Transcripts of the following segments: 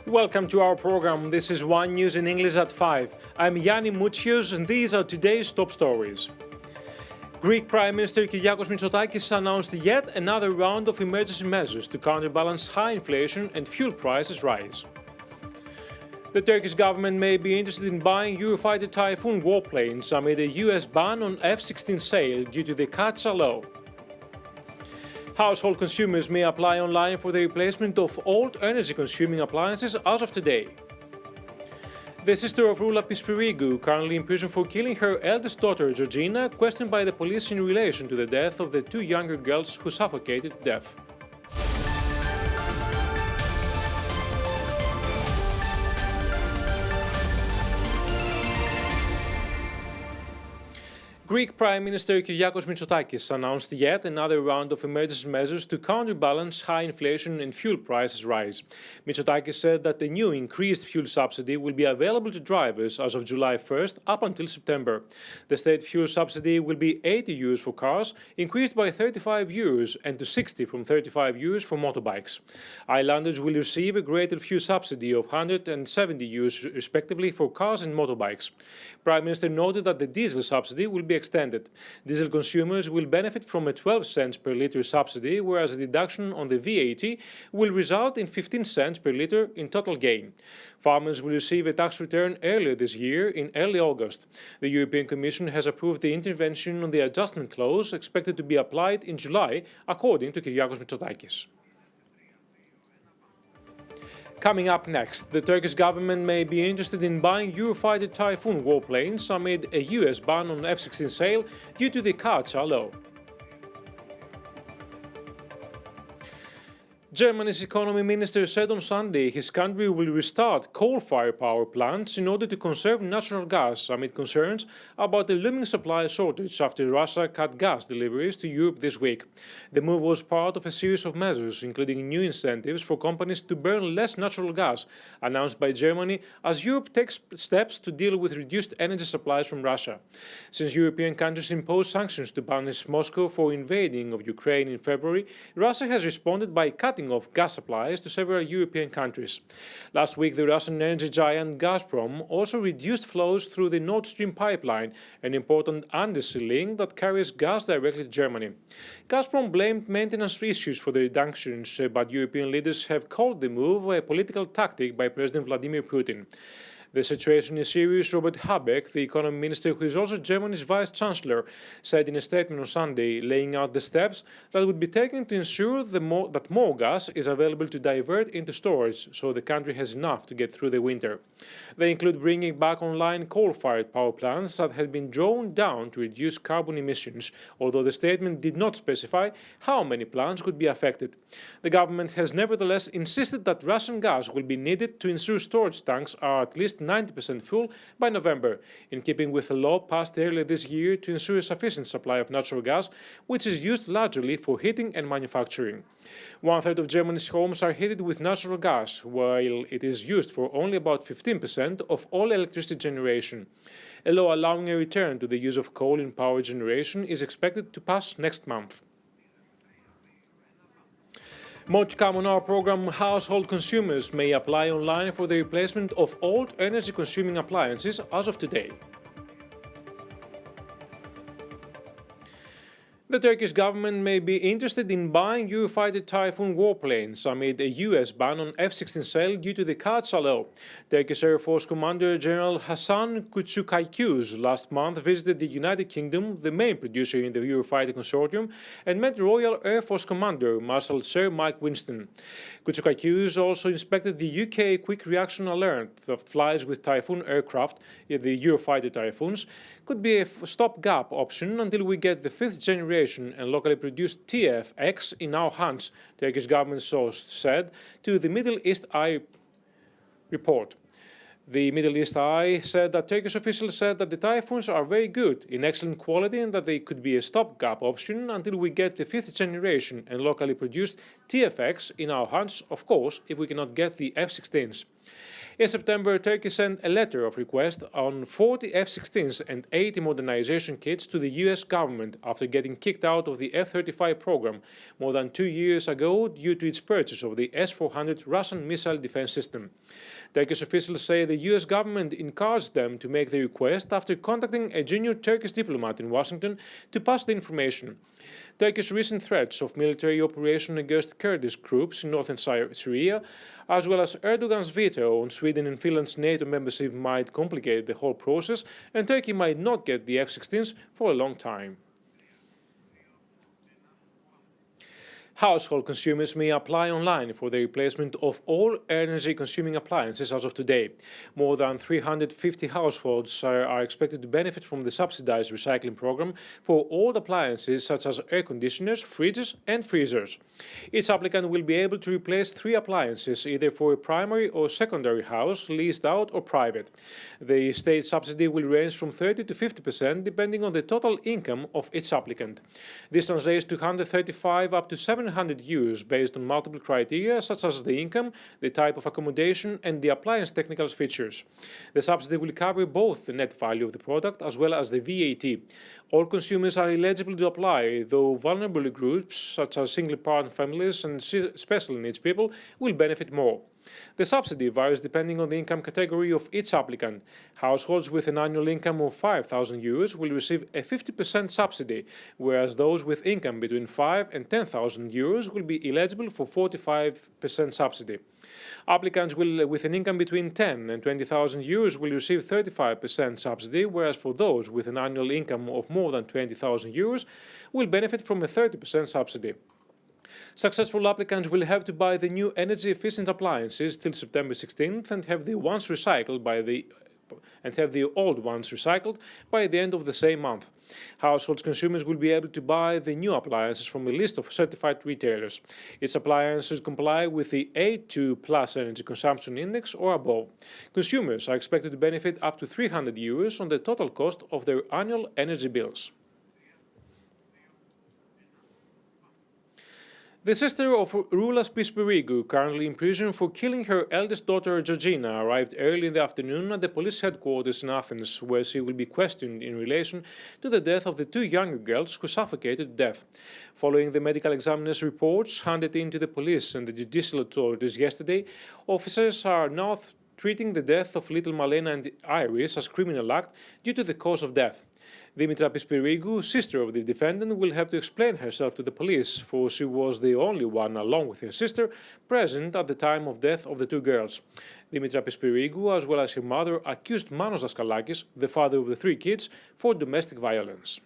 Welcome to our program. This is One News in English at 5. I'm Yanni MOUTSIOS and these are today's top stories. Greek Prime Minister Kyriakos Mitsotakis announced yet another round of emergency measures to counterbalance high inflation and fuel prices rise. The Turkish government may be interested in buying Eurofighter Typhoon warplanes amid a US ban on F-16 sale due to the Katsa law. Household consumers may apply online for the replacement of old energy-consuming appliances as of today. The sister of Roula Pispirigou, currently in prison for killing her eldest daughter, Georgina, questioned by the police in relation to the death of the two younger girls who suffocated to death. Greek Prime Minister Kyriakos Mitsotakis announced yet another round of emergency measures to counterbalance high inflation and fuel prices rise. Mitsotakis said that the new increased fuel subsidy will be available to drivers as of July 1st up until September. The state fuel subsidy will be 80 euros for cars, increased by 35 euros, and to 60 from 35 euros for motorbikes. Islanders will receive a greater fuel subsidy of 170 euros respectively for cars and motorbikes. Prime Minister noted that the diesel subsidy will be extended. Diesel consumers will benefit from a 12 cents per litre subsidy, whereas a deduction on the VAT will result in 15 cents per litre in total gain. Farmers will receive a tax return earlier this year in early August. The European Commission has approved the intervention on the adjustment clause expected to be applied in July, according to Kyriakos Mitsotakis. Coming up next, the Turkish government may be interested in buying Eurofighter Typhoon warplanes amid a US ban on F-16 sale due to the Katsa law. Germany's economy minister said on Sunday his country will restart coal-fired power plants in order to conserve natural gas amid concerns about a looming supply shortage after Russia cut gas deliveries to Europe this week. The move was part of a series of measures, including new incentives for companies to burn less natural gas, announced by Germany as Europe takes steps to deal with reduced energy supplies from Russia. Since European countries imposed sanctions to punish Moscow for invading of Ukraine in February, Russia has responded by cutting of gas supplies to several European countries. Last week, the Russian energy giant Gazprom also reduced flows through the Nord Stream pipeline, an important undersea link that carries gas directly to Germany. Gazprom blamed maintenance issues for the reductions, but European leaders have called the move a political tactic by President Vladimir Putin. The situation is serious, Robert Habeck, the economy minister who is also Germany's vice-chancellor, said in a statement on Sunday, laying out the steps that would be taken to ensure that more gas is available to divert into storage so the country has enough to get through the winter. They include bringing back online coal-fired power plants that had been drawn down to reduce carbon emissions, although the statement did not specify how many plants could be affected. The government has nevertheless insisted that Russian gas will be needed to ensure storage tanks are at least 90% full by November, in keeping with a law passed earlier this year to ensure a sufficient supply of natural gas, which is used largely for heating and manufacturing. One-third of Germany's homes are heated with natural gas, while it is used for only about 15% of all electricity generation. A law allowing a return to the use of coal in power generation is expected to pass next month. More to come on our program. Household consumers may apply online for the replacement of old energy-consuming appliances as of today. The Turkish government may be interested in buying Eurofighter Typhoon warplanes amid a US ban on F-16 sale due to the Katsa law. Turkish Air Force Commander General Hasan Küçükayköz last month visited the United Kingdom, the main producer in the Eurofighter consortium, and met Royal Air Force Commander Marshal Sir Mike Winston. Küçükayköz also inspected the UK Quick Reaction Alert that flies with Typhoon aircraft, the Eurofighter Typhoons, could be a stopgap option until we get the fifth generation and locally produced TFX in our hands, Turkish government source said to the Middle East Eye report. The Middle East Eye said that Turkish officials said that the Typhoons are very good, in excellent quality, and that they could be a stopgap option until we get the fifth generation and locally produced TFX in our hands, of course, if we cannot get the F-16s. In September, Turkey sent a letter of request on 40 F-16s and 80 modernization kits to the US government after getting kicked out of the F-35 program more than 2 years ago due to its purchase of the S-400 Russian missile defense system. Turkish officials say the US government encouraged them to make the request after contacting a junior Turkish diplomat in Washington to pass the information. Turkey's recent threats of military operation against Kurdish groups in northern Syria, as well as Erdogan's veto on Sweden and Finland's NATO membership, might complicate the whole process, and Turkey might not get the F-16s for a long time. Household consumers may apply online for the replacement of all energy-consuming appliances as of today. More than 350 households are expected to benefit from the subsidized recycling program for old appliances such as air conditioners, fridges and freezers. Each applicant will be able to replace 3 appliances, either for a primary or secondary house, leased out or private. The state subsidy will range from 30 to 50% depending on the total income of each applicant. This translates to 135 up to 700 euros based on multiple criteria such as the income, the type of accommodation and the appliance technical features. The subsidy will cover both the net value of the product as well as the VAT. All consumers are eligible to apply, though vulnerable groups such as single-parent families and special needs people will benefit more. The subsidy varies depending on the income category of each applicant. Households with an annual income of 5,000 euros will receive a 50% subsidy, whereas those with income between 5,000 and 10,000 euros will be eligible for 45% subsidy. Applicants with an income between 10,000 and 20,000 euros will receive 35% subsidy, whereas for those with an annual income of more than 20,000 euros will benefit from a 30% subsidy. Successful applicants will have to buy the new energy-efficient appliances till September 16th and have the old ones recycled by the end of the same month. Household consumers will be able to buy the new appliances from a list of certified retailers. Its appliances comply with the A2 Plus Energy Consumption Index or above. Consumers are expected to benefit up to 300 euros on the total cost of their annual energy bills. The sister of Roulas Pisperigu, currently in prison for killing her eldest daughter Georgina, arrived early in the afternoon at the police headquarters in Athens, where she will be questioned in relation to the death of the 2 younger girls who suffocated to death. Following the medical examiner's reports handed in to the police and the judicial authorities yesterday, officers are now treating the death of little Malena and Iris as criminal act due to the cause of death. Dimitra Pisperigu, sister of the defendant, will have to explain herself to the police, for she was the only one, along with her sister, present at the time of death of the 2 girls. Dimitra Pisperigu, as well as her mother, accused Manos Daskalakis, the father of the 3 kids, for domestic violence.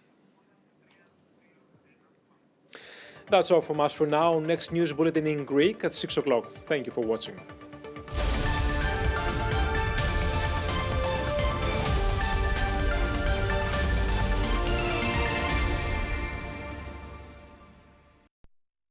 That's all from us for now. Next news bulletin in Greek at 6 o'clock. Thank you for watching.